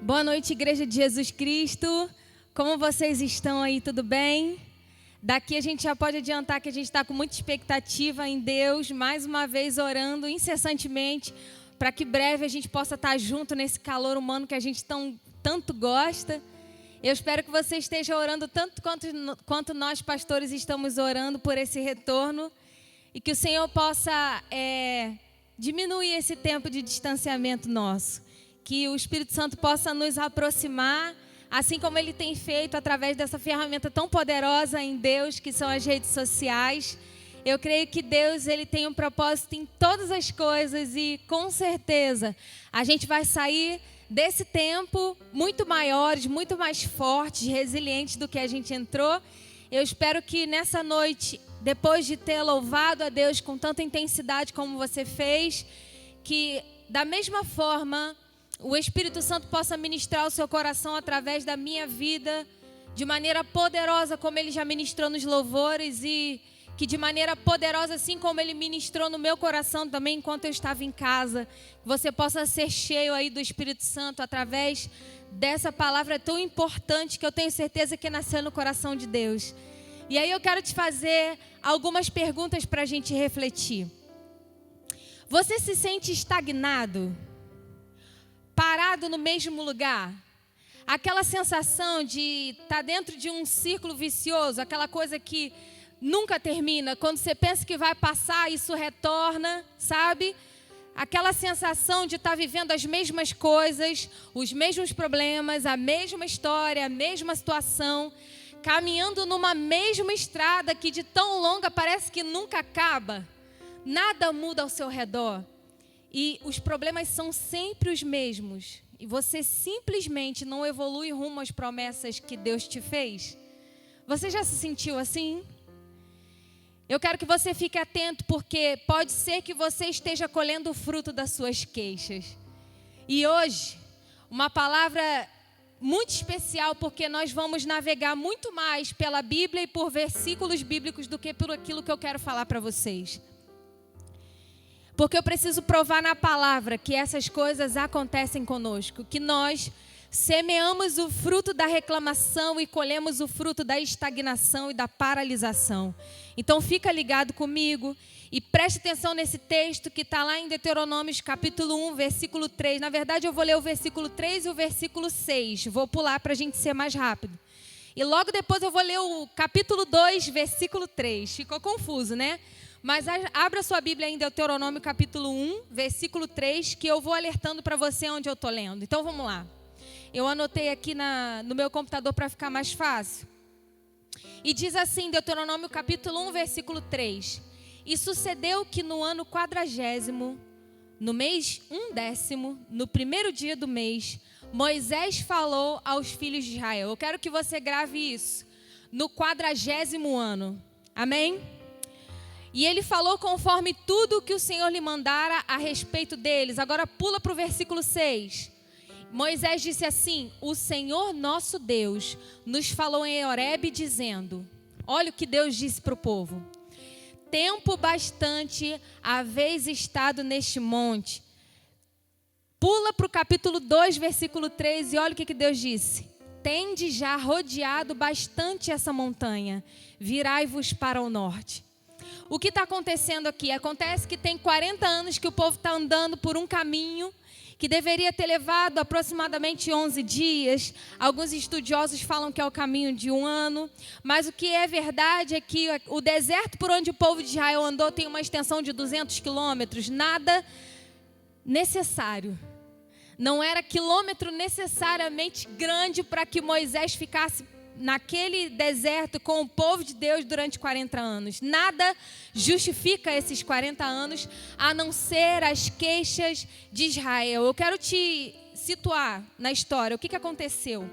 Boa noite, Igreja de Jesus Cristo. Como vocês estão aí? Tudo bem? Daqui a gente já pode adiantar que a gente está com muita expectativa em Deus, mais uma vez orando incessantemente, para que breve a gente possa estar junto nesse calor humano que a gente tanto gosta. Eu espero que você esteja orando tanto quanto nós, pastores, estamos orando por esse retorno e que o Senhor possa diminuir esse tempo de distanciamento nosso. Que o Espírito Santo possa nos aproximar, assim como Ele tem feito através dessa ferramenta tão poderosa em Deus, que são as redes sociais. Eu creio que Deus Ele tem um propósito em todas as coisas e, com certeza, a gente vai sair desse tempo muito maiores, muito mais fortes, resilientes do que a gente entrou. Eu espero que nessa noite, depois de ter louvado a Deus com tanta intensidade como você fez, que da mesma forma o Espírito Santo possa ministrar o seu coração através da minha vida de maneira poderosa, como Ele já ministrou nos louvores, e que de maneira poderosa, assim como Ele ministrou no meu coração também enquanto eu estava em casa, você possa ser cheio aí do Espírito Santo através dessa palavra tão importante que eu tenho certeza que nasceu no coração de Deus. E aí eu quero te fazer algumas perguntas para a gente refletir. Você se sente estagnado? Parado no mesmo lugar? Aquela sensação de estar dentro de um círculo vicioso, aquela coisa que nunca termina. Quando você pensa que vai passar, isso retorna, sabe? Aquela sensação de estar vivendo as mesmas coisas, os mesmos problemas, a mesma história, a mesma situação, caminhando numa mesma estrada que de tão longa parece que nunca acaba. Nada muda ao seu redor. E os problemas são sempre os mesmos. E você simplesmente não evolui rumo às promessas que Deus te fez. Você já se sentiu assim? Eu quero que você fique atento, porque pode ser que você esteja colhendo o fruto das suas queixas. E hoje, uma palavra muito especial, porque nós vamos navegar muito mais pela Bíblia e por versículos bíblicos do que por aquilo que eu quero falar para vocês. Porque eu preciso provar na palavra que essas coisas acontecem conosco, que nós semeamos o fruto da reclamação e colhemos o fruto da estagnação e da paralisação. Então fica ligado comigo e preste atenção nesse texto que está lá em Deuteronômio capítulo 1, versículo 3. Na verdade eu vou ler o versículo 3 e o versículo 6. Vou pular para a gente ser mais rápido. E logo depois eu vou ler o capítulo 2, versículo 3. Ficou confuso, né? Mas abra sua Bíblia em Deuteronômio capítulo 1, versículo 3, que eu vou alertando para você onde eu estou lendo. Então vamos lá. Eu anotei aqui no meu computador para ficar mais fácil. E diz assim, Deuteronômio capítulo 1, versículo 3. E sucedeu que no ano 40º, no mês 1º, no primeiro dia do mês, Moisés falou aos filhos de Israel. Eu quero que você grave isso. No 40º ano. Amém? E ele falou conforme tudo o que o Senhor lhe mandara a respeito deles. Agora pula para o versículo 6. Moisés disse assim: o Senhor nosso Deus nos falou em Horebe dizendo, olha o que Deus disse para o povo. Tempo bastante haveis estado neste monte. Pula para o capítulo 2, versículo 3 e olha o que Deus disse. Tende já rodeado bastante essa montanha, virai-vos para o norte. O que está acontecendo aqui? Acontece que tem 40 anos que o povo está andando por um caminho que deveria ter levado aproximadamente 11 dias. Alguns estudiosos falam que é o caminho de um ano. Mas o que é verdade é que o deserto por onde o povo de Israel andou tem uma extensão de 200 quilômetros. Nada necessário. Não era quilômetro necessariamente grande para que Moisés ficasse naquele deserto com o povo de Deus durante 40 anos. Nada justifica esses 40 anos a não ser as queixas de Israel. Eu quero te situar na história. O que aconteceu?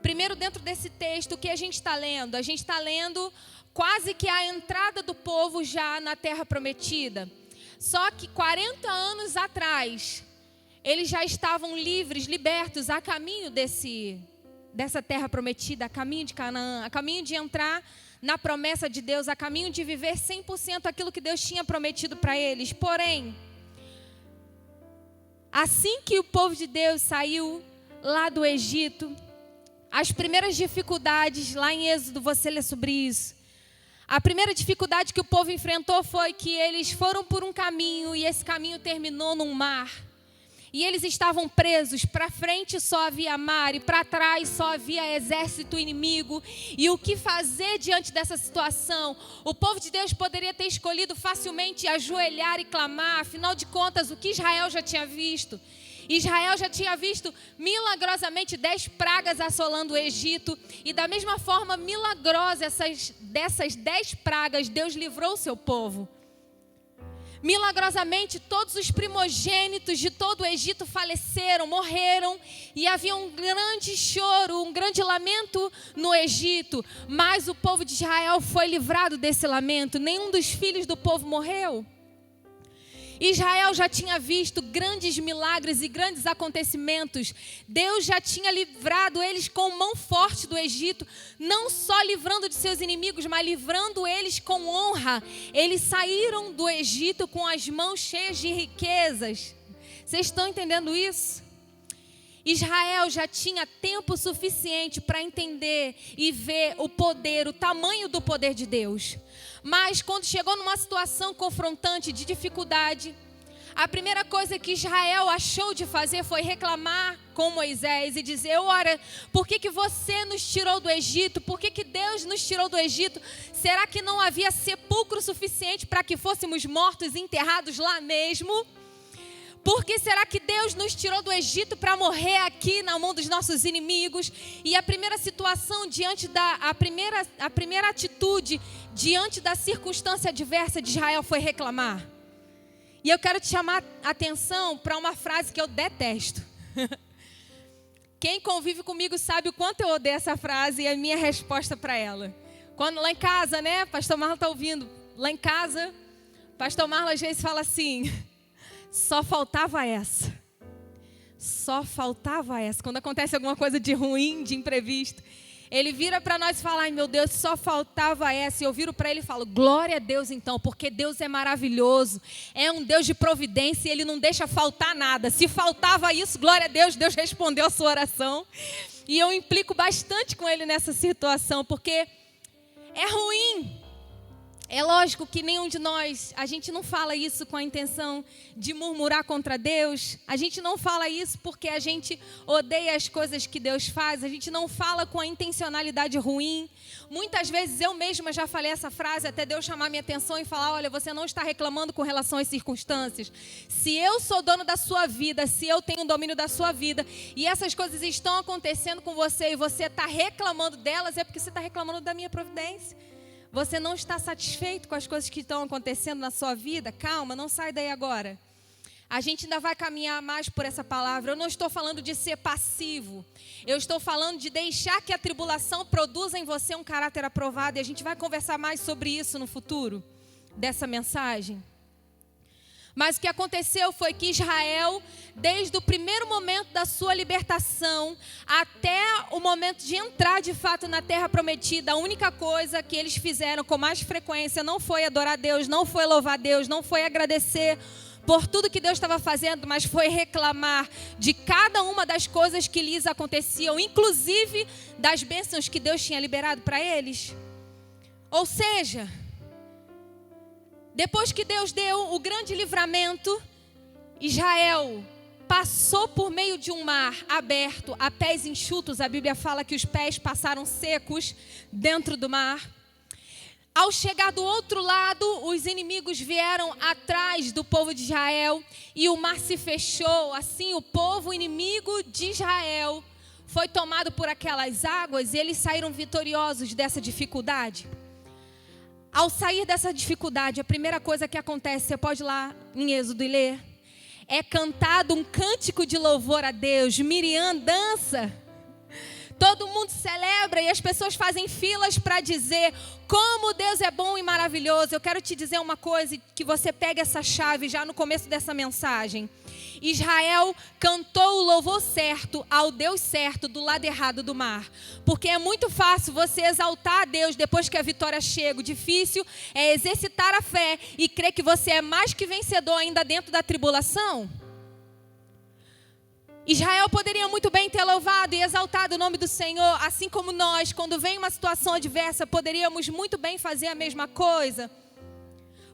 Primeiro, dentro desse texto, o que a gente está lendo? A gente está lendo quase que a entrada do povo já na terra prometida. Só que 40 anos atrás, eles já estavam livres, libertos, a caminho dessa terra prometida, a caminho de Canaã, a caminho de entrar na promessa de Deus, a caminho de viver 100% aquilo que Deus tinha prometido para eles. Porém, assim que o povo de Deus saiu lá do Egito. As primeiras dificuldades, lá em Êxodo você lê sobre isso. A primeira dificuldade que o povo enfrentou foi que eles foram por um caminho e esse caminho terminou num mar. E eles estavam presos, para frente só havia mar e para trás só havia exército inimigo. E o que fazer diante dessa situação? O povo de Deus poderia ter escolhido facilmente ajoelhar e clamar, afinal de contas, o que Israel já tinha visto? Israel já tinha visto milagrosamente 10 pragas assolando o Egito. E da mesma forma milagrosa dessas 10 pragas, Deus livrou o seu povo. Milagrosamente, todos os primogênitos de todo o Egito faleceram, morreram. E havia um grande choro, um grande lamento no Egito. Mas o povo de Israel foi livrado desse lamento. Nenhum dos filhos do povo morreu. Israel já tinha visto grandes milagres e grandes acontecimentos. Deus já tinha livrado eles com mão forte do Egito, não só livrando de seus inimigos, mas livrando eles com honra. Eles saíram do Egito com as mãos cheias de riquezas. Vocês estão entendendo isso? Israel já tinha tempo suficiente para entender e ver o poder, o tamanho do poder de Deus. Mas quando chegou numa situação confrontante de dificuldade, a primeira coisa que Israel achou de fazer foi reclamar com Moisés e dizer: ora, por que você nos tirou do Egito? Por que Deus nos tirou do Egito? Será que não havia sepulcro suficiente para que fôssemos mortos e enterrados lá mesmo? Por que será que Deus nos tirou do Egito para morrer aqui na mão dos nossos inimigos? E a primeira situação a primeira atitude diante da circunstância adversa de Israel foi reclamar. E eu quero te chamar a atenção para uma frase que eu detesto. Quem convive comigo sabe o quanto eu odeio essa frase e a minha resposta para ela. Quando lá em casa, né, pastor Marlon está ouvindo, lá em casa, pastor Marlon às vezes fala assim: só faltava essa. Só faltava essa. Quando acontece alguma coisa de ruim, de imprevisto, ele vira para nós e fala: ai meu Deus, só faltava essa. E eu viro para ele e falo: glória a Deus então, porque Deus é maravilhoso. É um Deus de providência e Ele não deixa faltar nada. Se faltava isso, glória a Deus, Deus respondeu a sua oração. E eu implico bastante com Ele nessa situação, porque é ruim. É lógico que nenhum de nós, a gente não fala isso com a intenção de murmurar contra Deus. A gente não fala isso porque a gente odeia as coisas que Deus faz. A gente não fala com a intencionalidade ruim. Muitas vezes eu mesma já falei essa frase até Deus chamar minha atenção e falar: olha, você não está reclamando com relação às circunstâncias. Se eu sou dono da sua vida, se eu tenho domínio da sua vida e essas coisas estão acontecendo com você e você está reclamando delas, é porque você está reclamando da minha providência. Você não está satisfeito com as coisas que estão acontecendo na sua vida? Calma, não sai daí agora. A gente ainda vai caminhar mais por essa palavra. Eu não estou falando de ser passivo. Eu estou falando de deixar que a tribulação produza em você um caráter aprovado. E a gente vai conversar mais sobre isso no futuro dessa mensagem. Mas o que aconteceu foi que Israel, desde o primeiro momento da sua libertação até o momento de entrar de fato na terra prometida, a única coisa que eles fizeram com mais frequência não foi adorar a Deus, não foi louvar a Deus, não foi agradecer por tudo que Deus estava fazendo, mas foi reclamar de cada uma das coisas que lhes aconteciam, inclusive das bênçãos que Deus tinha liberado para eles. Ou seja, depois que Deus deu o grande livramento, Israel passou por meio de um mar aberto, a pés enxutos. A Bíblia fala que os pés passaram secos dentro do mar. Ao chegar do outro lado, os inimigos vieram atrás do povo de Israel e o mar se fechou. Assim, o povo inimigo de Israel foi tomado por aquelas águas e eles saíram vitoriosos dessa dificuldade. Ao sair dessa dificuldade, a primeira coisa que acontece, você pode ir lá em Êxodo e ler, é cantado um cântico de louvor a Deus. Miriam dança, todo mundo celebra e as pessoas fazem filas para dizer como Deus é bom e maravilhoso. Eu quero te dizer uma coisa, que você pegue essa chave já no começo dessa mensagem. Israel cantou o louvor certo ao Deus certo do lado errado do mar. Porque é muito fácil você exaltar a Deus depois que a vitória chega. O difícil é exercitar a fé e crer que você é mais que vencedor ainda dentro da tribulação. Israel poderia muito bem ter louvado e exaltado o nome do Senhor, assim como nós, quando vem uma situação adversa, poderíamos muito bem fazer a mesma coisa.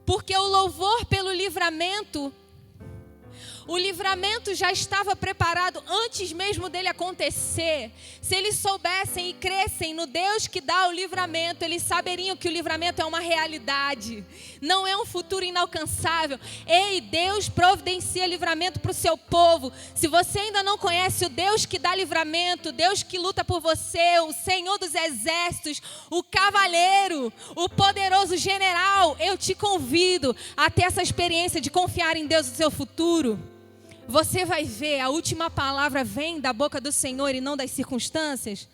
Porque o louvor pelo livramento, o livramento já estava preparado antes mesmo dele acontecer. Se eles soubessem e crescem no Deus que dá o livramento, eles saberiam que o livramento é uma realidade, não é um futuro inalcançável. Ei, Deus providencia livramento para o seu povo. Se você ainda não conhece o Deus que dá livramento, o Deus que luta por você, o Senhor dos exércitos, o cavaleiro, o poderoso general, eu te convido a ter essa experiência de confiar em Deus no seu futuro. Você vai ver, a última palavra vem da boca do Senhor e não das circunstâncias.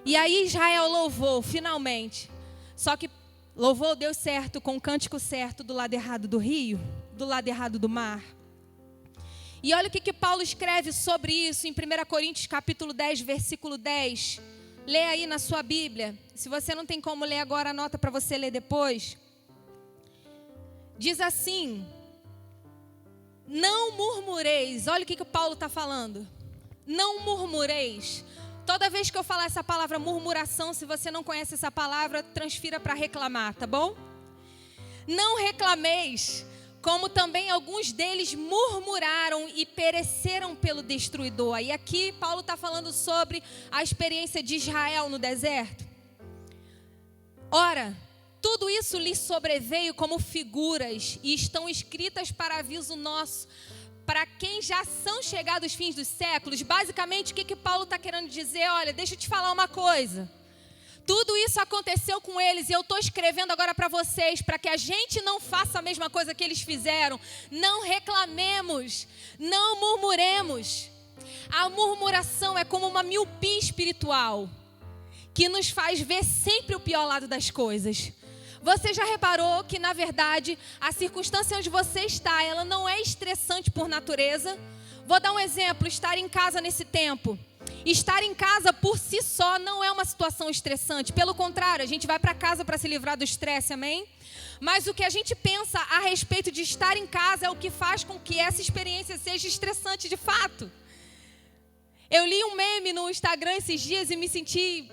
E aí Israel louvou, finalmente. Só que louvou o Deus certo, com o cântico certo, do lado errado do rio, do lado errado do mar. E olha o que Paulo escreve sobre isso em 1 Coríntios capítulo 10, versículo 10. Lê aí na sua Bíblia. Se você não tem como ler agora, anota para você ler depois. Diz assim: não murmureis. Olha o que Paulo está falando. Não murmureis. Toda vez que eu falar essa palavra murmuração, se você não conhece essa palavra, transfira para reclamar, tá bom? Não reclameis, como também alguns deles murmuraram e pereceram pelo destruidor. E aqui Paulo está falando sobre a experiência de Israel no deserto. Ora, tudo isso lhes sobreveio como figuras e estão escritas para aviso nosso, para quem já são chegados os fins dos séculos. Basicamente, o que Paulo está querendo dizer? Olha, deixa eu te falar uma coisa. Tudo isso aconteceu com eles e eu estou escrevendo agora para vocês, para que a gente não faça a mesma coisa que eles fizeram. Não reclamemos, não murmuremos. A murmuração é como uma miopia espiritual, que nos faz ver sempre o pior lado das coisas. Você já reparou que, na verdade, a circunstância onde você está, ela não é estressante por natureza? Vou dar um exemplo, estar em casa nesse tempo. Estar em casa por si só não é uma situação estressante. Pelo contrário, a gente vai para casa para se livrar do estresse, amém? Mas o que a gente pensa a respeito de estar em casa é o que faz com que essa experiência seja estressante de fato. Eu li um meme no Instagram esses dias e me senti,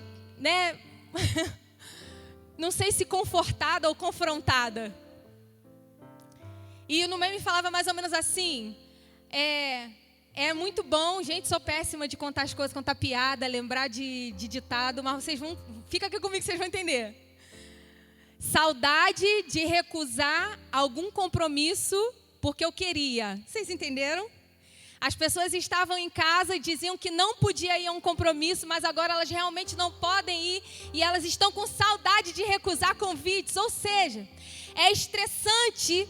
não sei se confortada ou confrontada. E no meme falava mais ou menos assim: é muito bom, gente, sou péssima de contar as coisas, contar piada, lembrar de ditado, mas vocês vão, fica aqui comigo que vocês vão entender. Saudade de recusar algum compromisso porque eu queria. Vocês entenderam? As pessoas estavam em casa e diziam que não podia ir a um compromisso, mas agora elas realmente não podem ir e elas estão com saudade de recusar convites. Ou seja, é estressante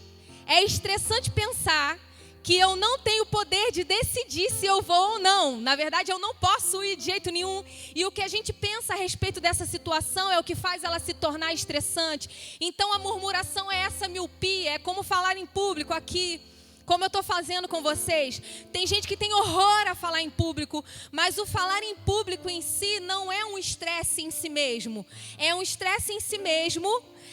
pensar que eu não tenho o poder de decidir se eu vou ou não. Na verdade, eu não posso ir de jeito nenhum. E o que a gente pensa a respeito dessa situação é o que faz ela se tornar estressante. Então, a murmuração é essa miopia, é como falar em público aqui, como eu estou fazendo com vocês. Tem gente que tem horror a falar em público, mas o falar em público em si não é um estresse em si mesmo. É um estresse em si mesmo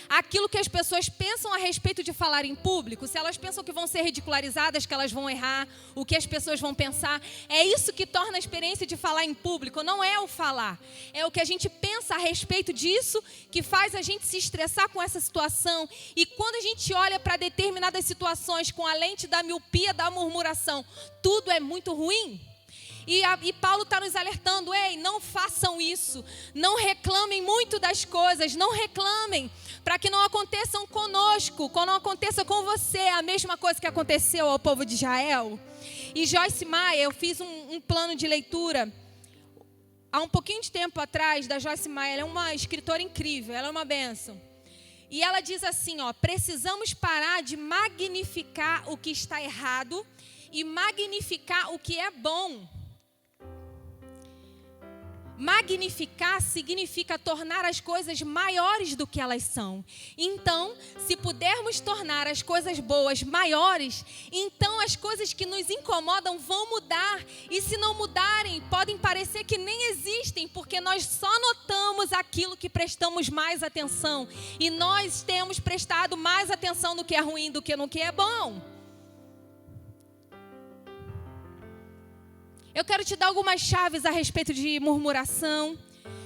aquilo que as pessoas pensam a respeito de falar em público. Se elas pensam que vão ser ridicularizadas, que elas vão errar, o que as pessoas vão pensar, é isso que torna a experiência de falar em público. Não é o falar, é o que a gente pensa a respeito disso que faz a gente se estressar com essa situação. E quando a gente olha para determinadas situações com a lente da miopia da murmuração, tudo é muito ruim. E Paulo está nos alertando: ei, não façam isso, não reclamem muito das coisas, não reclamem, para que não aconteçam conosco, não aconteça com você a mesma coisa que aconteceu ao povo de Israel. E Joyce Meyer, eu fiz um plano de leitura há um pouquinho de tempo atrás da Joyce Meyer. Ela é uma escritora incrível, ela é uma bênção. E ela diz assim, precisamos parar de magnificar o que está errado e magnificar o que é bom. Magnificar significa tornar as coisas maiores do que elas são. Então, se pudermos tornar as coisas boas maiores, então as coisas que nos incomodam vão mudar. E se não mudarem, podem parecer que nem existem, porque nós só notamos aquilo que prestamos mais atenção. E nós temos prestado mais atenção no que é ruim do que no que é bom. Eu quero te dar algumas chaves a respeito de murmuração,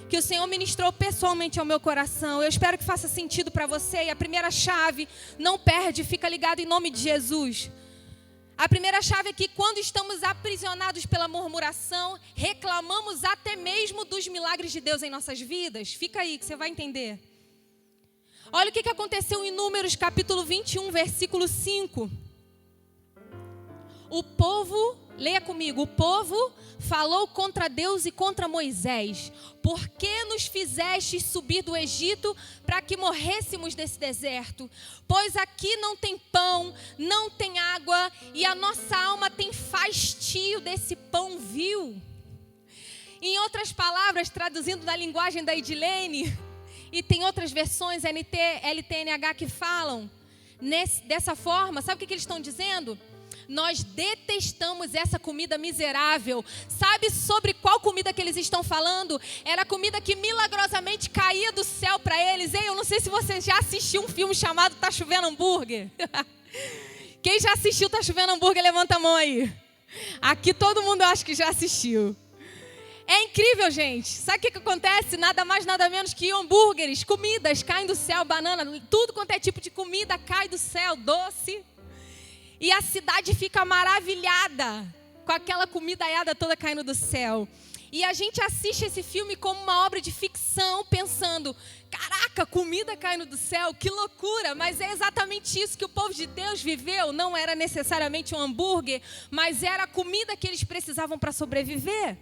que o Senhor ministrou pessoalmente ao meu coração. Eu espero que faça sentido para você. E a primeira chave, não perde, fica ligado em nome de Jesus. A primeira chave é que quando estamos aprisionados pela murmuração, reclamamos até mesmo dos milagres de Deus em nossas vidas. Fica aí que você vai entender. Olha o que aconteceu em Números capítulo 21, versículo 5. O povo, leia comigo, o povo falou contra Deus e contra Moisés. Por que nos fizestes subir do Egito para que morrêssemos nesse deserto? Pois aqui não tem pão, não tem água e a nossa alma tem fastio desse pão vil. Em outras palavras, traduzindo da linguagem da Edilene, e tem outras versões NT, LTNH que falam dessa forma, sabe o que eles estão dizendo? Nós detestamos essa comida miserável. Sabe sobre qual comida que eles estão falando? Era a comida que milagrosamente caía do céu para eles. Ei, eu não sei se você já assistiu um filme chamado Tá Chovendo Hambúrguer. Quem já assistiu Tá Chovendo Hambúrguer, levanta a mão aí. Aqui todo mundo acha que já assistiu. É incrível, gente. Sabe o que acontece? Nada mais, nada menos que hambúrgueres, comidas caem do céu, banana, tudo quanto é tipo de comida cai do céu, doce. E a cidade fica maravilhada com aquela comidaiada toda caindo do céu. E a gente assiste esse filme como uma obra de ficção, pensando, caraca, comida caindo do céu, que loucura. Mas é exatamente isso que o povo de Deus viveu. Não era necessariamente um hambúrguer, mas era a comida que eles precisavam para sobreviver.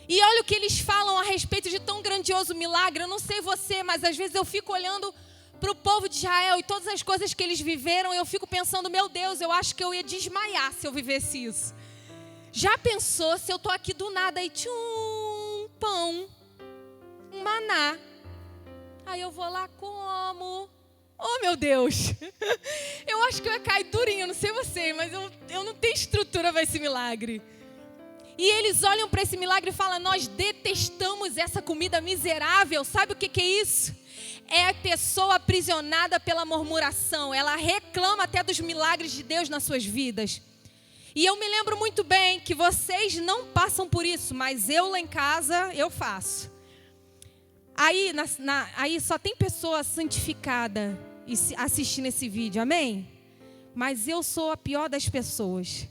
E olha o que eles falam a respeito de tão grandioso milagre. Eu não sei você, mas às vezes eu fico olhando para o povo de Israel e todas as coisas que eles viveram, eu fico pensando, meu Deus, eu acho que eu ia desmaiar se eu vivesse isso. Já pensou se eu estou aqui do nada e tchum, pão, um maná. Aí eu vou lá, como. Oh, meu Deus. Eu acho que eu ia cair durinho, não sei você, mas eu não tenho estrutura para esse milagre. E eles olham para esse milagre e falam, nós detestamos essa comida miserável. Sabe o que é isso? É a pessoa aprisionada pela murmuração. Ela reclama até dos milagres de Deus nas suas vidas. E eu me lembro muito bem que vocês não passam por isso, mas eu lá em casa, eu faço. Aí, aí só tem pessoa santificada assistindo esse vídeo, amém? Mas eu sou a pior das pessoas.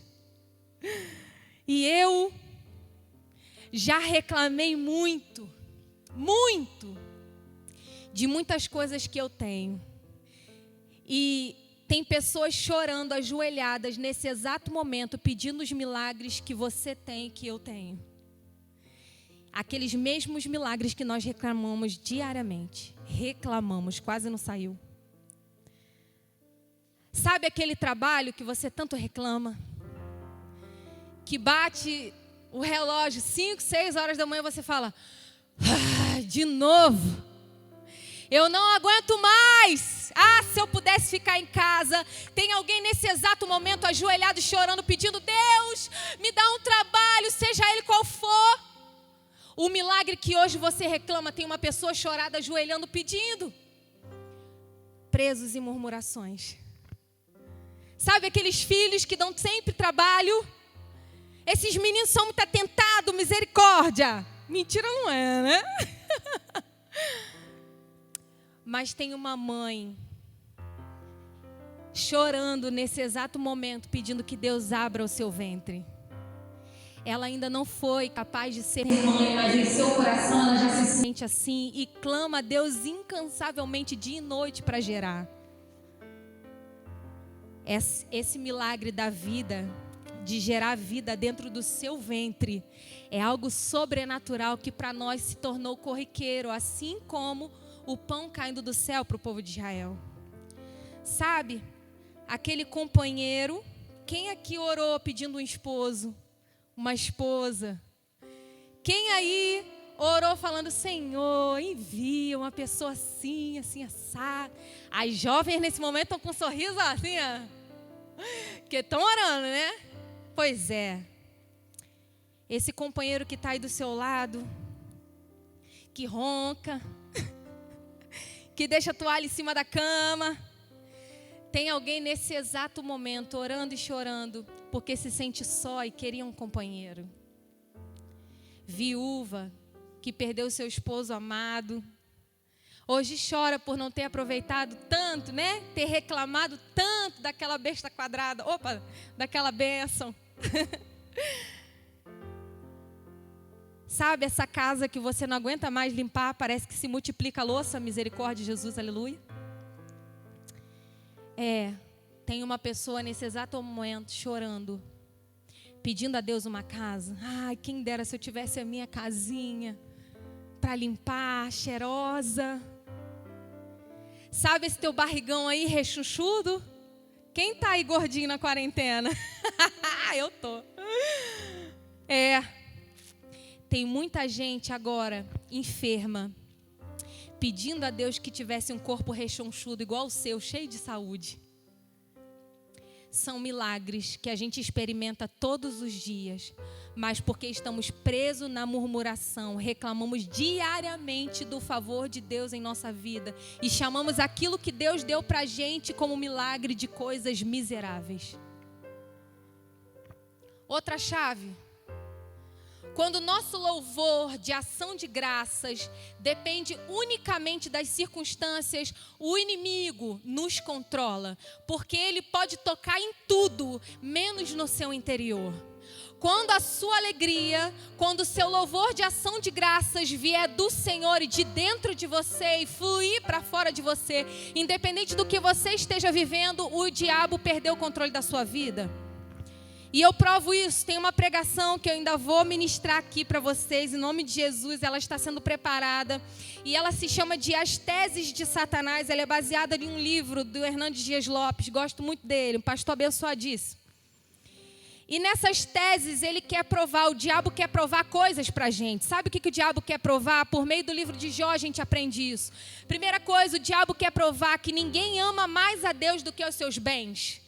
E eu já reclamei muito, de muitas coisas que eu tenho. E tem pessoas chorando, ajoelhadas nesse exato momento, pedindo os milagres que você tem, que eu tenho. Aqueles mesmos milagres que nós reclamamos diariamente. Reclamamos, quase não saiu. Sabe aquele trabalho que você tanto reclama? Que bate o relógio 5, 6 horas da manhã, você fala, de novo, eu não aguento mais. Se eu pudesse ficar em casa. Tem alguém nesse exato momento ajoelhado, chorando, pedindo, Deus, me dá um trabalho, seja ele qual for. O milagre que hoje você reclama, tem uma pessoa chorada, ajoelhando, pedindo. Presos em murmurações. Sabe aqueles filhos que dão sempre trabalho? Esses meninos são muito atentados, misericórdia. Mentira não é, né? Mas tem uma mãe chorando nesse exato momento, pedindo que Deus abra o seu ventre. Ela ainda não foi capaz de ser mãe, mas em seu coração ela já se sente assim e clama a Deus incansavelmente dia e noite para gerar. Esse milagre da vida, de gerar vida dentro do seu ventre, é algo sobrenatural que para nós se tornou corriqueiro, assim como o pão caindo do céu para o povo de Israel. Sabe, aquele companheiro, quem aqui orou pedindo um esposo, uma esposa? Quem aí orou falando, Senhor, envia uma pessoa assim, assim, assado? As jovens nesse momento estão com um sorriso assim, ó. Porque estão orando, né? Pois é. Esse companheiro que está aí do seu lado, que ronca, que deixa a toalha em cima da cama. Tem alguém nesse exato momento orando e chorando, porque se sente só e queria um companheiro. viúva, que perdeu seu esposo amado. Hoje chora por não ter aproveitado tanto, né? Ter reclamado tanto daquela besta quadrada. Opa, daquela bênção. Sabe essa casa que você não aguenta mais limpar, parece que se multiplica a louça, misericórdia de Jesus, aleluia. Tem uma pessoa nesse exato momento chorando, pedindo a Deus uma casa. Ai, quem dera se eu tivesse a minha casinha para limpar, cheirosa. Sabe esse teu barrigão aí rechonchudo? Quem tá aí gordinho na quarentena? Eu tô. Tem muita gente agora enferma, pedindo a Deus que tivesse um corpo rechonchudo igual o seu, cheio de saúde. São milagres que a gente experimenta todos os dias, mas porque estamos presos na murmuração, reclamamos diariamente do favor de Deus em nossa vida e chamamos aquilo que Deus deu pra gente como milagre de coisas miseráveis. Outra chave. Quando o nosso louvor de ação de graças depende unicamente das circunstâncias, o inimigo nos controla, porque ele pode tocar em tudo, menos no seu interior. Quando a sua alegria, quando o seu louvor de ação de graças vier do Senhor e de dentro de você e fluir para fora de você, independente do que você esteja vivendo, o diabo perdeu o controle da sua vida. E eu provo isso, tem uma pregação que eu ainda vou ministrar aqui para vocês, em nome de Jesus, ela está sendo preparada. E ela se chama de As Teses de Satanás, ela é baseada em um livro do Hernandes Dias Lopes, gosto muito dele, um pastor abençoadíssimo. E nessas teses ele quer provar, o diabo quer provar coisas para a gente. Sabe o que o diabo quer provar? Por meio do livro de Jó a gente aprende isso. Primeira coisa, o diabo quer provar que ninguém ama mais a Deus do que os seus bens.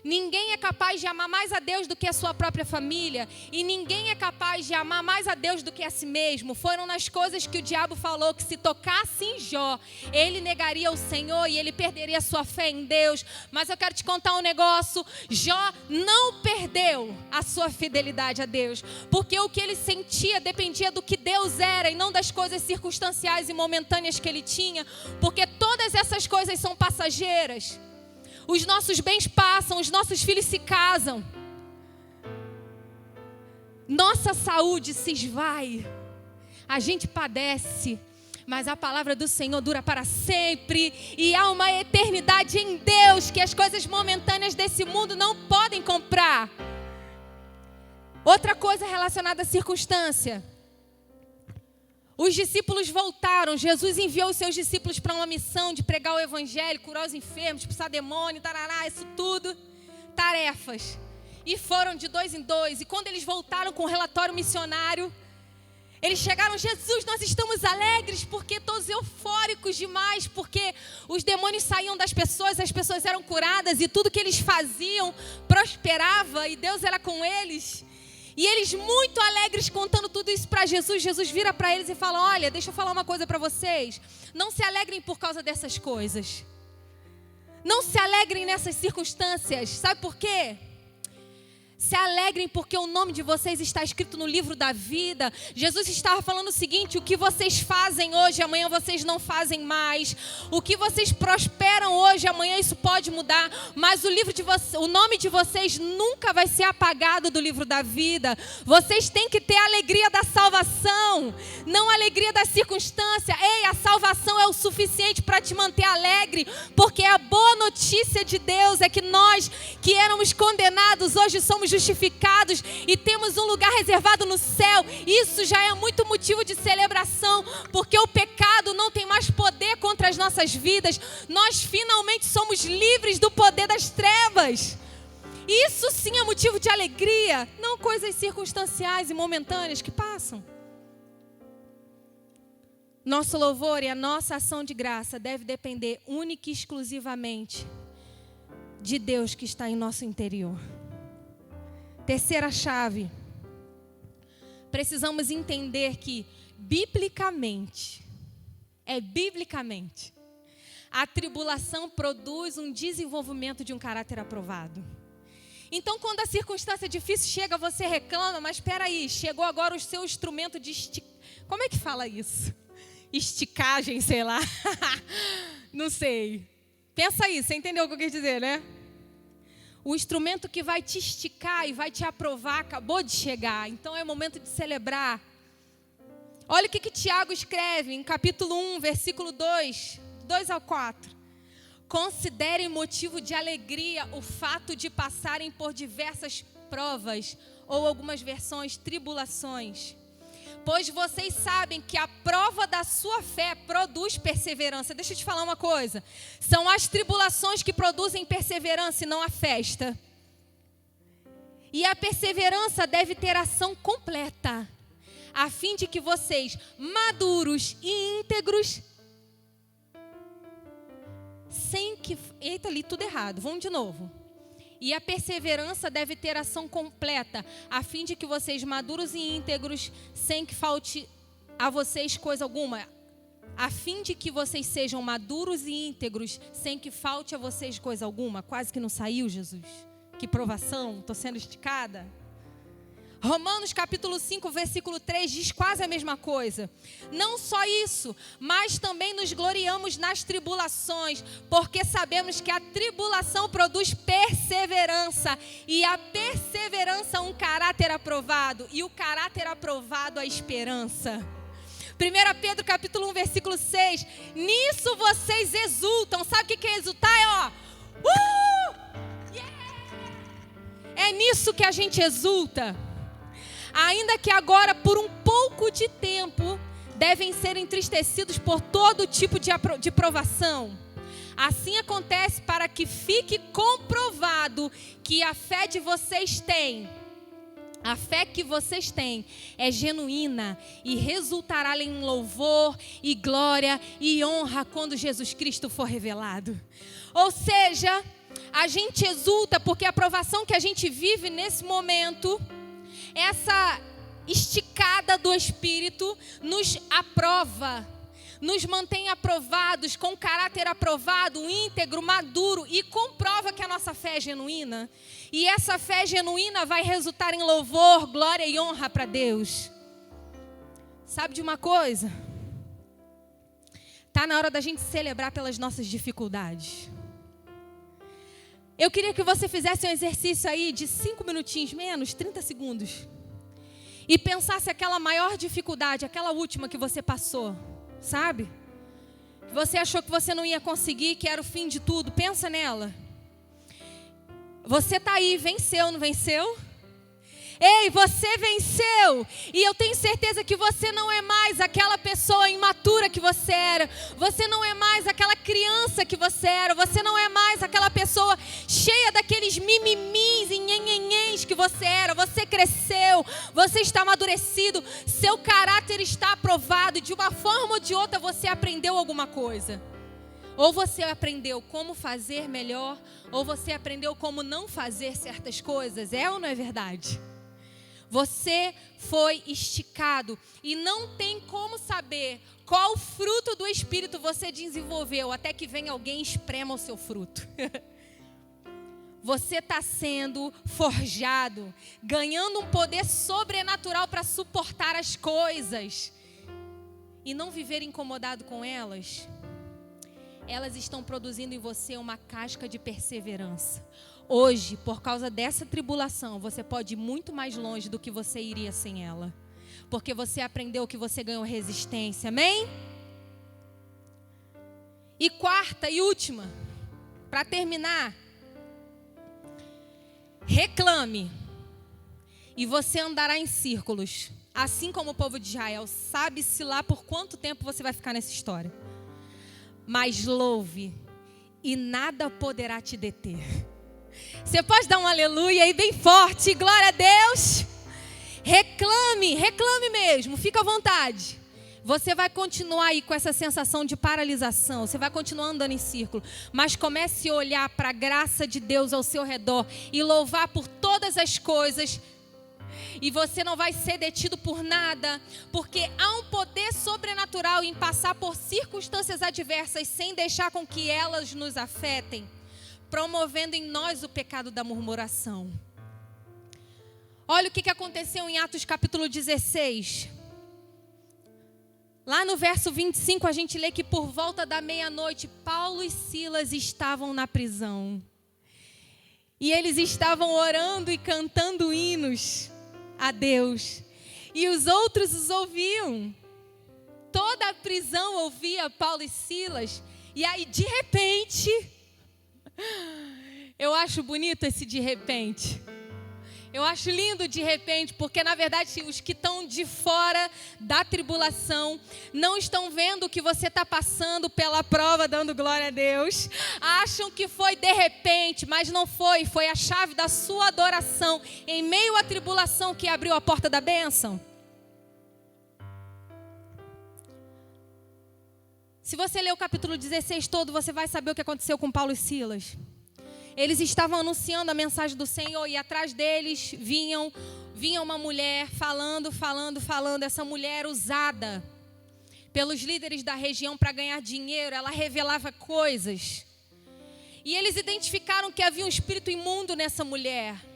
Ninguém é capaz de amar mais a Deus do que a sua própria família. E ninguém é capaz de amar mais a Deus do que a si mesmo. Foram nas coisas que o diabo falou que se tocasse em Jó, ele negaria o Senhor e ele perderia a sua fé em Deus. Mas eu quero te contar um negócio. Jó não perdeu a sua fidelidade a Deus. Porque o que ele sentia dependia do que Deus era e não das coisas circunstanciais e momentâneas que ele tinha. Porque todas essas coisas são passageiras. Os nossos bens passam, os nossos filhos se casam. Nossa saúde se esvai. A gente padece, mas a palavra do Senhor dura para sempre. E há uma eternidade em Deus que as coisas momentâneas desse mundo não podem comprar. Outra coisa relacionada à circunstância. Os discípulos voltaram, Jesus enviou os seus discípulos para uma missão de pregar o evangelho, curar os enfermos, expulsar demônio, tarará, isso tudo, tarefas. E foram de 2 em 2, e quando eles voltaram com o relatório missionário, eles chegaram, Jesus, nós estamos alegres, porque todos eufóricos demais, porque os demônios saíam das pessoas, as pessoas eram curadas, e tudo que eles faziam prosperava, e Deus era com eles. E eles muito alegres contando tudo isso para Jesus. Jesus vira para eles e fala, olha, deixa eu falar uma coisa para vocês. Não se alegrem por causa dessas coisas. Não se alegrem nessas circunstâncias. Sabe por quê? Se alegrem porque o nome de vocês está escrito no livro da vida. Jesus estava falando o seguinte, o que vocês fazem hoje, amanhã vocês não fazem mais. O que vocês prosperam hoje, amanhã isso pode mudar. Mas o nome de vocês nunca vai ser apagado do livro da vida. Vocês têm que ter a alegria da salvação, não a alegria da circunstância. Ei, a salvação é o suficiente para te manter alegre. Porque a boa notícia de Deus é que nós que éramos condenados, hoje somos justificados e temos um lugar reservado no céu. Isso já é muito motivo de celebração, porque o pecado não tem mais poder contra as nossas vidas. Nós finalmente somos livres do poder das trevas. Isso sim é motivo de alegria, não coisas circunstanciais e momentâneas que passam. Nosso louvor e a nossa ação de graça deve depender única e exclusivamente de Deus que está em nosso interior. Terceira chave. Precisamos entender que biblicamente, a tribulação produz um desenvolvimento de um caráter aprovado. Então, quando a circunstância difícil chega, você reclama, mas espera aí, chegou agora o seu instrumento de Como é que fala isso? Esticagem, sei lá. Não sei. Pensa aí, você entendeu o que eu quis dizer, né? O instrumento que vai te esticar e vai te aprovar acabou de chegar. Então é momento de celebrar. Olha o que Tiago escreve em capítulo 1, versículo 2 ao 4. Considerem motivo de alegria o fato de passarem por diversas provas, ou algumas versões, tribulações. Pois vocês sabem que a prova da sua fé produz perseverança. Deixa eu te falar uma coisa. São as tribulações que produzem perseverança e não a festa. E a perseverança deve ter ação completa, a fim de que vocês, maduros e íntegros, sem que... Eita, li tudo errado. Vamos de novo. E a perseverança deve ter ação completa, a fim de que vocês, maduros e íntegros, sem que falte a vocês coisa alguma. A fim de que vocês sejam maduros e íntegros, sem que falte a vocês coisa alguma. Quase que não saiu, Jesus. Que provação, estou sendo esticada. Romanos capítulo 5, versículo 3 diz quase a mesma coisa. Não só isso, mas também nos gloriamos nas tribulações, porque sabemos que a tribulação produz perseverança, e a perseverança um caráter aprovado, e o caráter aprovado a esperança. 1 Pedro capítulo 1, versículo 6, nisso vocês exultam. Sabe o que é exultar? É nisso que a gente exulta. Ainda que agora, por um pouco de tempo, devem ser entristecidos por todo tipo de provação. Assim acontece para que fique comprovado que a fé que vocês têm é genuína e resultará em louvor e glória e honra quando Jesus Cristo for revelado. Ou seja, a gente exulta porque a provação que a gente vive nesse momento, essa esticada do Espírito nos aprova, nos mantém aprovados, com caráter aprovado, íntegro, maduro, e comprova que a nossa fé é genuína. E essa fé genuína vai resultar em louvor, glória e honra para Deus. Sabe de uma coisa? Está na hora da gente celebrar pelas nossas dificuldades. Eu queria que você fizesse um exercício aí de 5 minutinhos, menos, 30 segundos. E pensasse aquela maior dificuldade, aquela última que você passou, sabe? Você achou que você não ia conseguir, que era o fim de tudo. Pensa nela. Você está aí, venceu, não venceu? Ei, você venceu, e eu tenho certeza que você não é mais aquela pessoa imatura que você era, você não é mais aquela criança que você era, você não é mais aquela pessoa cheia daqueles mimimis e nhenhenhens que você era. Você cresceu, você está amadurecido, seu caráter está aprovado, e de uma forma ou de outra você aprendeu alguma coisa. Ou você aprendeu como fazer melhor, ou você aprendeu como não fazer certas coisas. É ou não é verdade? Você foi esticado e não tem como saber qual fruto do Espírito você desenvolveu até que venha alguém e esprema o seu fruto. Você está sendo forjado, ganhando um poder sobrenatural para suportar as coisas e não viver incomodado com elas. Elas estão produzindo em você uma casca de perseverança. Hoje, por causa dessa tribulação, você pode ir muito mais longe do que você iria sem ela. Porque você aprendeu que você ganhou resistência, amém? E quarta e última, para terminar. Reclame, e você andará em círculos. Assim como o povo de Israel, sabe-se lá por quanto tempo você vai ficar nessa história. Mas louve, e nada poderá te deter. Você pode dar um aleluia aí bem forte, glória a Deus. Reclame mesmo, fica à vontade. Você vai continuar aí com essa sensação de paralisação, você vai continuar andando em círculo, mas comece a olhar para a graça de Deus ao seu redor e louvar por todas as coisas. E você não vai ser detido por nada, porque há um poder sobrenatural em passar por circunstâncias adversas sem deixar com que elas nos afetem. promovendo em nós o pecado da murmuração. Olha o que aconteceu em Atos capítulo 16. Lá no verso 25 a gente lê que por volta da meia-noite Paulo e Silas estavam na prisão. E eles estavam orando e cantando hinos a Deus. E os outros os ouviam. Toda a prisão ouvia Paulo e Silas. E aí, de repente, eu acho bonito esse de repente. Eu acho lindo de repente, porque na verdade os que estão de fora da tribulação não estão vendo o que você está passando pela prova, dando glória a Deus. Acham que foi de repente, mas não foi. Foi a chave da sua adoração em meio à tribulação que abriu a porta da bênção. Se você ler o capítulo 16 todo, você vai saber o que aconteceu com Paulo e Silas. Eles estavam anunciando a mensagem do Senhor e atrás deles vinha uma mulher falando. Essa mulher usada pelos líderes da região para ganhar dinheiro, ela revelava coisas. E eles identificaram que havia um espírito imundo nessa mulher.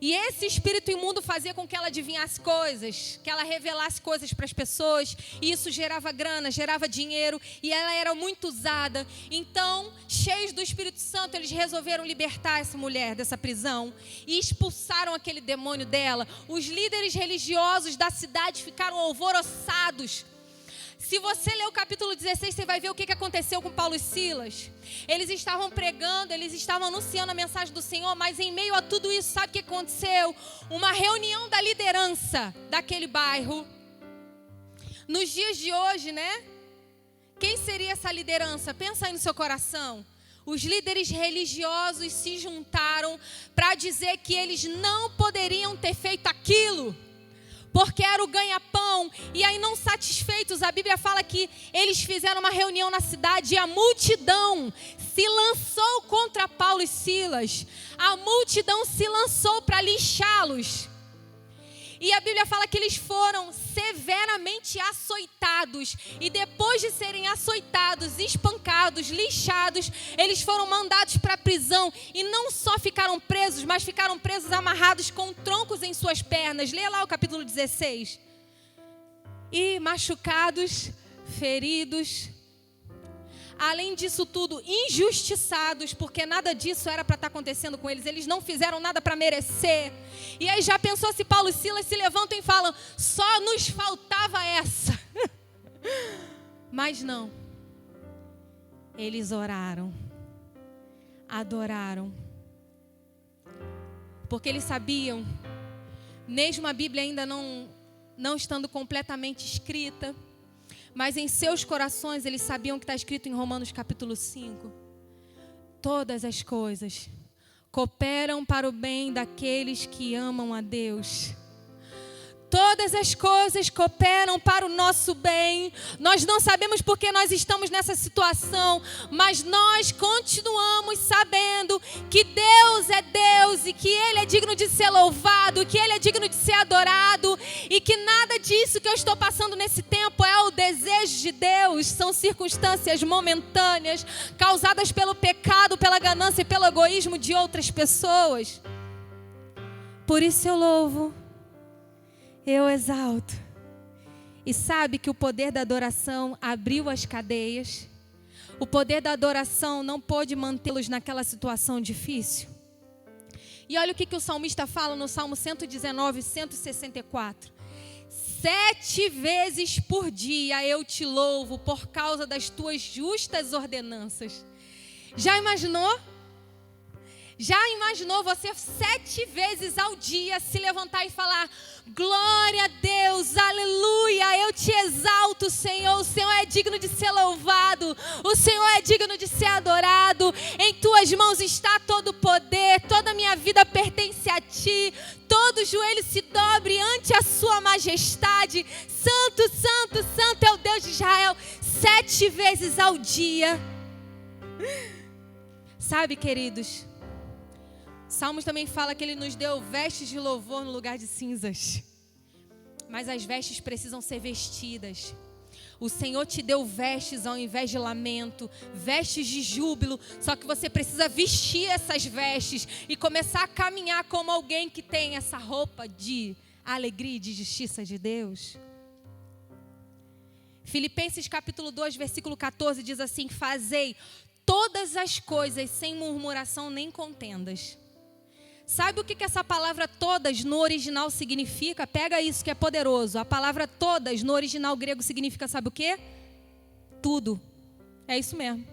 E esse espírito imundo fazia com que ela adivinhasse coisas, que ela revelasse coisas para as pessoas. E isso gerava grana, gerava dinheiro. E ela era muito usada. Então, cheios do Espírito Santo, eles resolveram libertar essa mulher dessa prisão. E expulsaram aquele demônio dela. Os líderes religiosos da cidade ficaram alvoroçados. Se você ler o capítulo 16, você vai ver o que aconteceu com Paulo e Silas. Eles estavam pregando, eles estavam anunciando a mensagem do Senhor, mas em meio a tudo isso, sabe o que aconteceu? Uma reunião da liderança daquele bairro. Nos dias de hoje, né? Quem seria essa liderança? Pensa aí no seu coração. Os líderes religiosos se juntaram para dizer que eles não poderiam ter feito aquilo, porque era o ganha-pão. E aí, não satisfeitos, a Bíblia fala que eles fizeram uma reunião na cidade e a multidão se lançou contra Paulo e Silas. A multidão se lançou para lixá-los. E a Bíblia fala que eles foram severamente açoitados. E depois de serem açoitados, espancados, lixados, eles foram mandados para a prisão. E não só ficaram presos, mas ficaram presos amarrados com troncos em suas pernas. Lê lá o capítulo 16. E machucados, feridos. Além disso tudo, injustiçados, porque nada disso era para estar acontecendo com eles. Eles não fizeram nada para merecer. E aí já pensou se Paulo e Silas se levantam e falam, só nos faltava essa. Mas não. Eles oraram, adoraram. Porque eles sabiam, mesmo a Bíblia ainda não estando completamente escrita, mas em seus corações eles sabiam que está escrito em Romanos capítulo 5. Todas as coisas cooperam para o bem daqueles que amam a Deus. Todas as coisas cooperam para o nosso bem. Nós não sabemos porque nós estamos nessa situação, mas nós continuamos sabendo que Deus é Deus e que Ele é digno de ser louvado, que Ele é digno de ser adorado e que nada disso que eu estou passando nesse tempo é o desejo de Deus. São circunstâncias momentâneas causadas pelo pecado, pela ganância e pelo egoísmo de outras pessoas. Por isso eu louvo. Eu exalto. E sabe que o poder da adoração abriu as cadeias. O poder da adoração não pôde mantê-los naquela situação difícil. E olha o que o salmista fala no Salmo 119, 164. 7 vezes por dia eu te louvo por causa das tuas justas ordenanças. Já imaginou? Já imaginou você 7 vezes ao dia se levantar e falar, glória a Deus, aleluia, eu te exalto, Senhor, o Senhor é digno de ser louvado, o Senhor é digno de ser adorado, em tuas mãos está todo o poder, toda a minha vida pertence a ti, todo joelho se dobre ante a sua majestade, santo, santo, santo é o Deus de Israel, 7 vezes ao dia. Sabe, queridos, Salmos também fala que Ele nos deu vestes de louvor no lugar de cinzas. Mas as vestes precisam ser vestidas. O Senhor te deu vestes ao invés de lamento, vestes de júbilo, só que você precisa vestir essas vestes e começar a caminhar como alguém que tem essa roupa de alegria e de justiça de Deus. Filipenses capítulo 2, versículo 14 diz assim: fazei todas as coisas sem murmuração nem contendas. Sabe o que essa palavra todas no original significa? Pega isso que é poderoso. A palavra todas no original grego significa, sabe o quê? Tudo. É isso mesmo.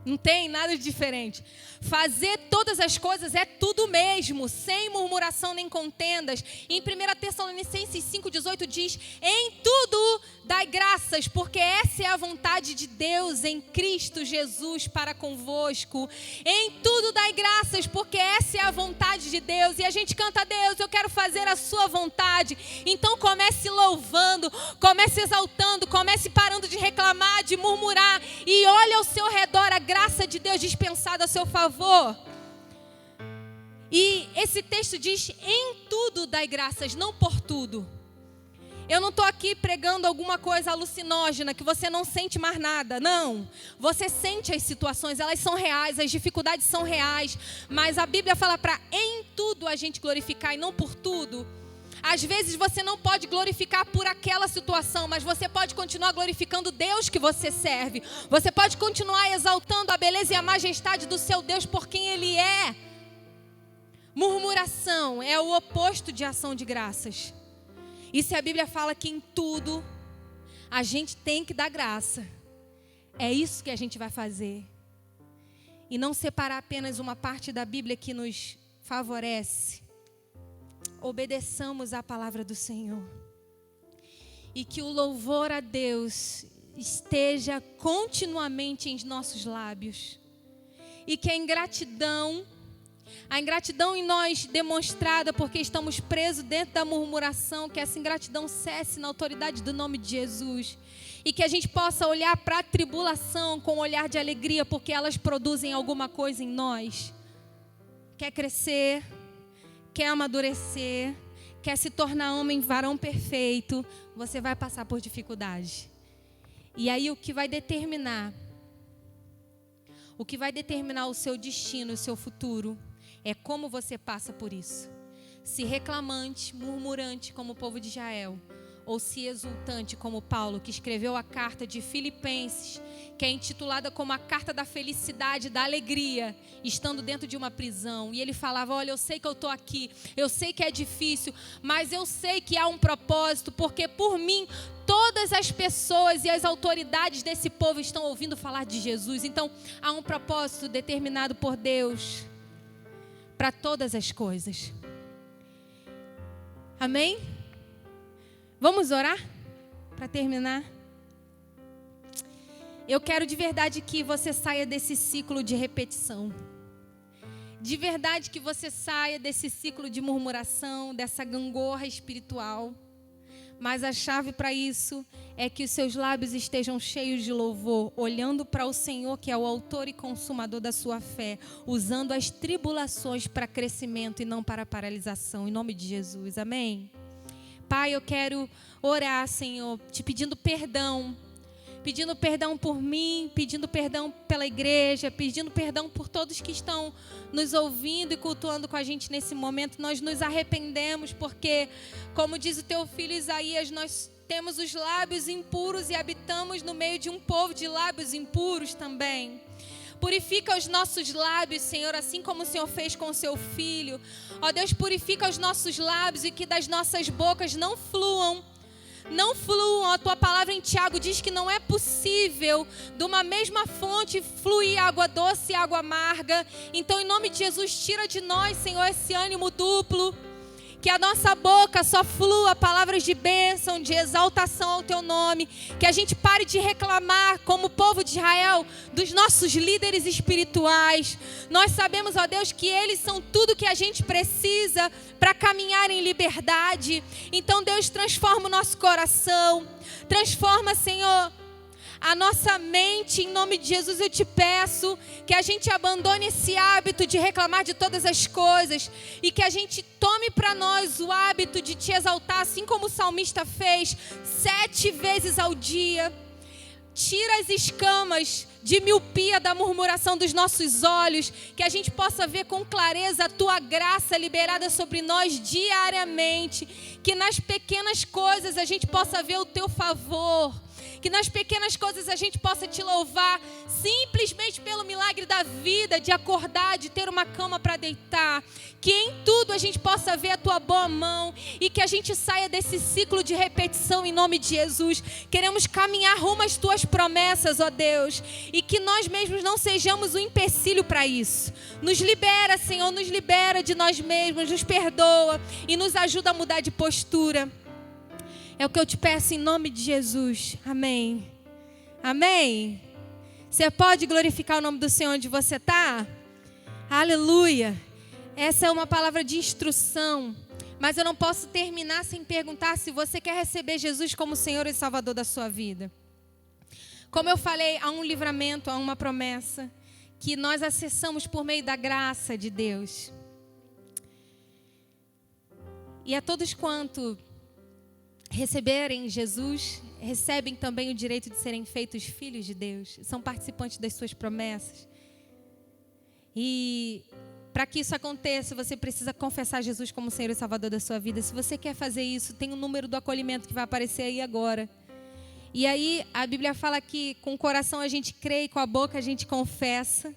Não tem nada de diferente. Fazer todas as coisas é tudo mesmo, sem murmuração nem contendas. Em 1 Tessalonicenses 5,18 diz: em tudo dai graças, porque essa é a vontade de Deus em Cristo Jesus para convosco. Em tudo dai graças, porque essa é a vontade de Deus. E a gente canta: Deus, eu quero fazer a sua vontade. Então comece louvando, comece exaltando, comece parando de reclamar, de murmurar. E olhe ao seu redor a graça de Deus dispensada a seu favor. E esse texto diz: em tudo dai graças, não por tudo. Eu não estou aqui pregando alguma coisa alucinógena que você não sente mais nada. Não, você sente as situações, elas são reais, as dificuldades são reais. Mas a Bíblia fala para em tudo a gente glorificar e não por tudo. Às vezes você não pode glorificar por aquela situação, mas você pode continuar glorificando Deus que você serve. Você pode continuar exaltando a beleza e a majestade do seu Deus por quem Ele é. Murmuração é o oposto de ação de graças. E se a Bíblia fala que em tudo a gente tem que dar graça, é isso que a gente vai fazer. E não separar apenas uma parte da Bíblia que nos favorece. Obedeçamos à palavra do Senhor. E que o louvor a Deus esteja continuamente em nossos lábios. E que a ingratidão em nós demonstrada porque estamos presos dentro da murmuração, que essa ingratidão cesse na autoridade do nome de Jesus. E que a gente possa olhar para a tribulação com um olhar de alegria, porque elas produzem alguma coisa em nós. Quer crescer, quer amadurecer, quer se tornar homem, varão perfeito, você vai passar por dificuldade. E aí o que vai determinar o seu destino, o seu futuro, é como você passa por isso. Se reclamante, murmurante como o povo de Israel, ou se exultante como Paulo, que escreveu a carta de Filipenses, que é intitulada como a carta da felicidade, da alegria, estando dentro de uma prisão. E ele falava: olha, eu sei que eu estou aqui, eu sei que é difícil, mas eu sei que há um propósito, porque por mim todas as pessoas e as autoridades desse povo estão ouvindo falar de Jesus. Então há um propósito determinado por Deus para todas as coisas. Amém? Vamos orar para terminar? Eu quero de verdade que você saia desse ciclo de repetição. De verdade que você saia desse ciclo de murmuração, dessa gangorra espiritual. Mas a chave para isso é que os seus lábios estejam cheios de louvor, olhando para o Senhor, que é o autor e consumador da sua fé, usando as tribulações para crescimento e não para paralisação, em nome de Jesus, amém? Pai, eu quero orar, Senhor, te pedindo perdão por mim, pedindo perdão pela igreja, pedindo perdão por todos que estão nos ouvindo e cultuando com a gente nesse momento. Nós nos arrependemos porque, como diz o teu filho Isaías, nós temos os lábios impuros e habitamos no meio de um povo de lábios impuros também. Purifica os nossos lábios, Senhor, assim como o Senhor fez com o seu filho. Ó Deus, purifica os nossos lábios e que das nossas bocas não fluam. A tua palavra em Tiago diz que não é possível de uma mesma fonte fluir água doce e água amarga. Então, em nome de Jesus, tira de nós, Senhor, esse ânimo duplo. Que a nossa boca só flua palavras de bênção, de exaltação ao teu nome. Que a gente pare de reclamar, como o povo de Israel, dos nossos líderes espirituais. Nós sabemos, ó Deus, que eles são tudo que a gente precisa para caminhar em liberdade. Então, Deus, transforma o nosso coração. Transforma, Senhor, a nossa mente, em nome de Jesus. Eu te peço que a gente abandone esse hábito de reclamar de todas as coisas e que a gente tome para nós o hábito de te exaltar, assim como o salmista fez, 7 vezes ao dia. Tira as escamas de miopia da murmuração dos nossos olhos, que a gente possa ver com clareza a tua graça liberada sobre nós diariamente, que nas pequenas coisas a gente possa ver o teu favor, que nas pequenas coisas a gente possa te louvar, simplesmente pelo milagre da vida, de acordar, de ter uma cama para deitar, que em tudo a gente possa ver a tua boa mão e que a gente saia desse ciclo de repetição em nome de Jesus. Queremos caminhar rumo às tuas promessas, ó Deus, e que nós mesmos não sejamos um empecilho para isso. Nos libera, Senhor, nos libera de nós mesmos, nos perdoa e nos ajuda a mudar de postura. É o que eu te peço em nome de Jesus. Amém. Amém. Você pode glorificar o nome do Senhor onde você está? Aleluia. Essa é uma palavra de instrução. Mas eu não posso terminar sem perguntar se você quer receber Jesus como Senhor e Salvador da sua vida. Como eu falei, há um livramento, há uma promessa que nós acessamos por meio da graça de Deus. E a todos quanto receberem Jesus, recebem também o direito de serem feitos filhos de Deus. São participantes das suas promessas. E para que isso aconteça, você precisa confessar Jesus como Senhor e Salvador da sua vida. Se você quer fazer isso, tem um número do acolhimento que vai aparecer aí agora. E aí a Bíblia fala que com o coração a gente crê e com a boca a gente confessa.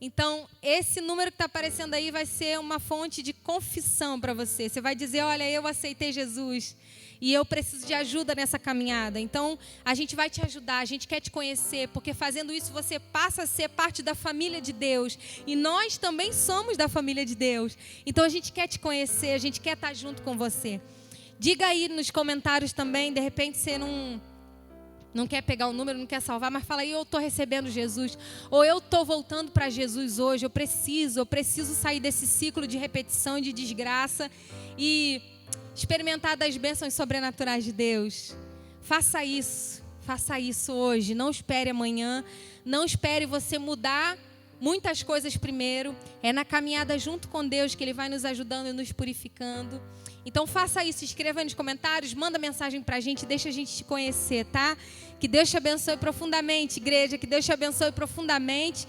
Então, esse número que está aparecendo aí vai ser uma fonte de confissão para você. Você vai dizer, olha, eu aceitei Jesus e eu preciso de ajuda nessa caminhada. Então, a gente vai te ajudar, a gente quer te conhecer, porque fazendo isso você passa a ser parte da família de Deus. E nós também somos da família de Deus. Então, a gente quer te conhecer, a gente quer estar junto com você. Diga aí nos comentários também, de repente você não quer pegar o número, não quer salvar, mas fala aí, eu estou recebendo Jesus, ou eu estou voltando para Jesus hoje, eu preciso sair desse ciclo de repetição e de desgraça e experimentar das bênçãos sobrenaturais de Deus. Faça isso hoje, não espere amanhã, não espere você mudar muitas coisas primeiro, é na caminhada junto com Deus que Ele vai nos ajudando e nos purificando. Então faça isso, escreva aí nos comentários, manda mensagem pra gente, deixa a gente te conhecer, tá? Que Deus te abençoe profundamente, igreja, que Deus te abençoe profundamente.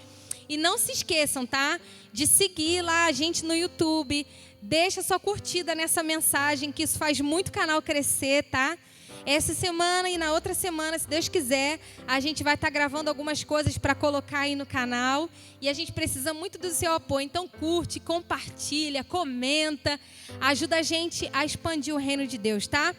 E não se esqueçam, tá? De seguir lá a gente no YouTube, deixa sua curtida nessa mensagem, que isso faz muito o canal crescer, tá? Essa semana e na outra semana, se Deus quiser, a gente vai estar gravando algumas coisas para colocar aí no canal. E a gente precisa muito do seu apoio. Então curte, compartilha, comenta. Ajuda a gente a expandir o reino de Deus, tá?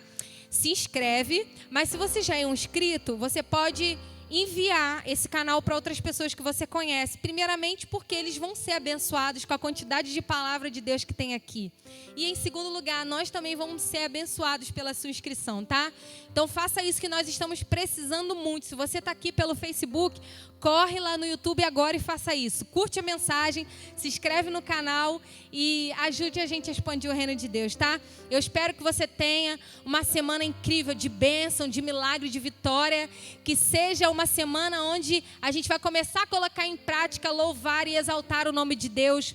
Se inscreve. Mas se você já é um inscrito, você pode enviar esse canal para outras pessoas que você conhece. Primeiramente porque eles vão ser abençoados com a quantidade de palavra de Deus que tem aqui. E em segundo lugar, nós também vamos ser abençoados pela sua inscrição, tá? Então faça isso que nós estamos precisando muito. Se você está aqui pelo Facebook, corre lá no YouTube agora e faça isso. Curte a mensagem, se inscreve no canal e ajude a gente a expandir o reino de Deus, tá? Eu espero que você tenha uma semana incrível de bênção, de milagre, de vitória. Que seja uma semana onde a gente vai começar a colocar em prática, louvar e exaltar o nome de Deus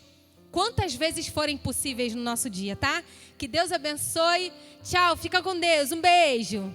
quantas vezes forem possíveis no nosso dia, tá? Que Deus abençoe. Tchau, fica com Deus. Um beijo.